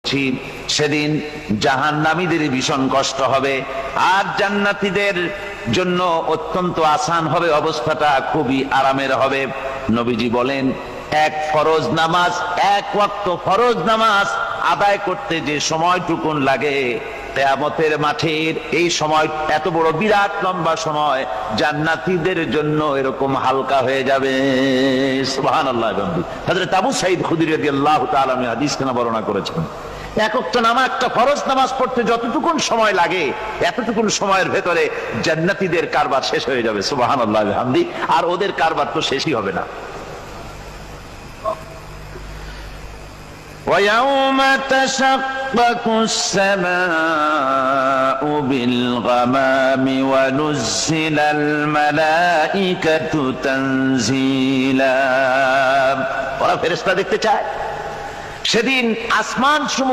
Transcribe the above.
করছি, সেদিন জাহান্নামীদের ভীষণ কষ্ট হবে, আর জান্নাতীদের জন্য অত্যন্ত আসান হবে, অবস্থাটা খুবই আরামের হবে। নবীজি বলেন, এক ফরজ নামাজ, এক ওয়াক্ত ফরজ নামাজ আদায় করতে যে সময়টুকুন লাগে, কিয়ামতের মাঠের এই সময় এত বড় বিরাট লম্বা সময় জান্নাতীদের জন্য এরকম হালকা হয়ে যাবে। সুবহানাল্লাহ। হযরত আবু সাঈদ খুদরী রাদিয়াল্লাহু তাআলা হাদিসখানা বর্ণনা করেছেন, এক ওয়াক্ত নামাজ, একটা ফরজ নামাজ পড়তে যতটুকুন সময় লাগে, এতটুকুন সময়ের ভেতরে জান্নাতীদের কারবার শেষ হয়ে যাবে। সুবহানাল্লাহ বিহামদি। আর ওদের কারবার তো শেষই হবে না। وَيَوْمَ تَشَقَّقُ السَّمَاءُ بِالْغَمَامِ وَنُزِّلَ الْمَلَائِكَةُ تَنزِيلًا। ওরা ফেরেশতা দেখতে চায়। সেদিন আসমান সমূহ